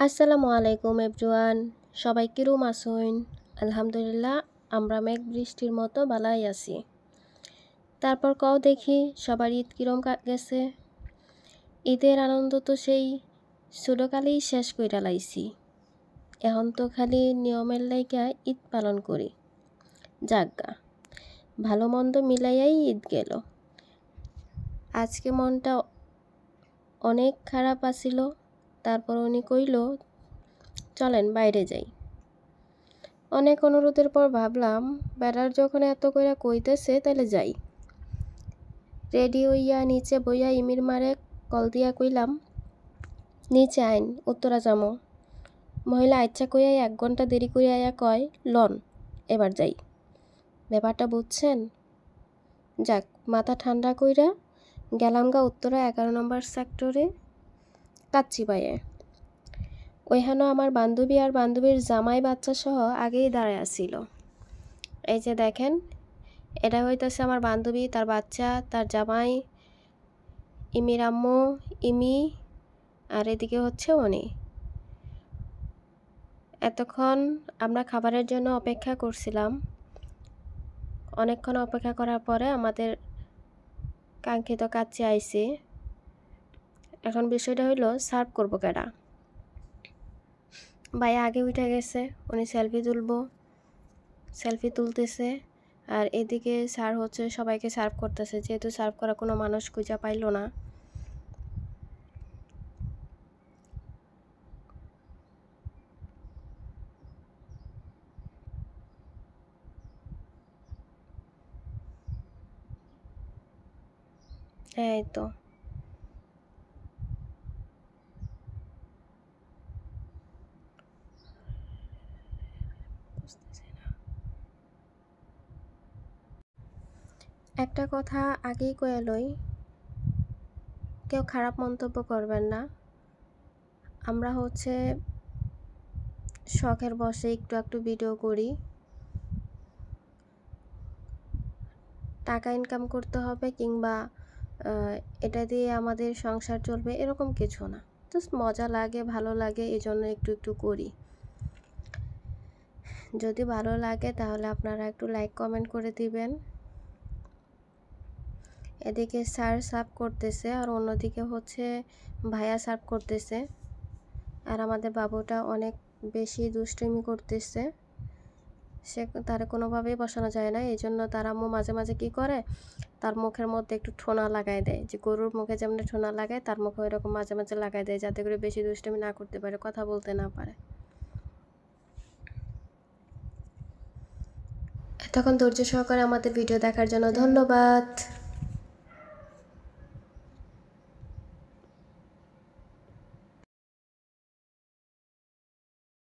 আসসালামু আলাইকুম এভরিওয়ান। সবাই কিরম আছেন? আলহামদুলিল্লাহ আমরা মেঘ বৃষ্টির মতো বালাই আছি। তারপর কও দেখি সবার ঈদ কিরম গেছে? ঈদের আনন্দ তো সেই ছোটকালেই শেষ কইরা লাইছি। এখন তো খালি নিয়মের লাইগা ঈদ পালন করি। যাজ্ঞা ভালো মন্দ মিলাইয়াই ঈদ গেল। আজকে মনটা অনেক খারাপ আছিল। তারপর উনি কইল চলেন বাইরে যাই। অনেক অনুরোধের পর ভাবলাম বেড়ার যখন এত কইরা কইতেছে তাইলে যাই। রেডি হইয়া নিচে বইয়া ইমির মারে কল দিয়া কইলাম নিচে আইন উত্তরা যামো। মহিলা আচ্ছা কইয়াই 1 ঘন্টা দেরি করিয়া আয়া কয় লন এবার যাই। ব্যাপারটা বুঝছেন? যাক মাথা ঠান্ডা কইরা গেলামগা উত্তরা 11 নম্বর সেক্টরে কাচ্চি পায়ে। ওইখানেও আমার বান্ধবী আর বান্ধবীর জামাই বাচ্চা সহ আগেই দাঁড়ায় আসছিল। এই যে দেখেন এটা হইতেছে আমার বান্ধবী, তার বাচ্চা, তার জামাই, ইমির আম্মু, ইমি, আর এদিকে হচ্ছে উনি। এতক্ষণ আমরা খাবারের জন্য অপেক্ষা করছিলাম। অনেকক্ষণ অপেক্ষা করার পরে আমাদের কাঙ্ক্ষিত কাচ্চি আইছে। এখন বিষয়টা হইল সার্ভ করবো কেডা। ভাই আগে উঠে গেছে, উনি সেলফি তুলতেছে। আর এদিকে স্যার হচ্ছে সবাইকে সার্ভ করতেছে, যেহেতু সার্ভ করা কোনো মানুষ খুঁজে পাইল না। এই তো একটা কথা আগেই কয়ে লই, কেউ খারাপ মন্তব্য করবেন না। আমরা হচ্ছে শখের বসে একটু ভিডিও করি। টাকা ইনকাম করতে হবে কিংবা এটা দিয়ে আমাদের সংসার চলবে এরকম কিছু না। জাস্ট মজা লাগে, ভালো লাগে, এই জন্য একটু করি। যদি ভালো লাগে তাহলে আপনারা একটু লাইক কমেন্ট করে দিবেন। এদিকে স্যার সার্ভ করতেছে আর অন্যদিকে হচ্ছে ভাইয়া সার্ভ করতেছে। আর আমাদের বাবুটা অনেক বেশি দুষ্টুমি করতেছে। সে তারা কোনোভাবেই বসানো যায় না, এই জন্য তার আম্মু মাঝে মাঝে কী করে তার মুখের মধ্যে একটু ঠোনা লাগাই দেয়, যে গরুর মুখে যেমন ঠোনা লাগায় তার মুখে ওইরকম মাঝে মাঝে লাগাই দেয়, যাতে করে বেশি দুষ্টুমি না করতে পারে, কথা বলতে না পারে। এতক্ষণ ধৈর্য সহকারে আমাদের ভিডিও দেখার জন্য ধন্যবাদ।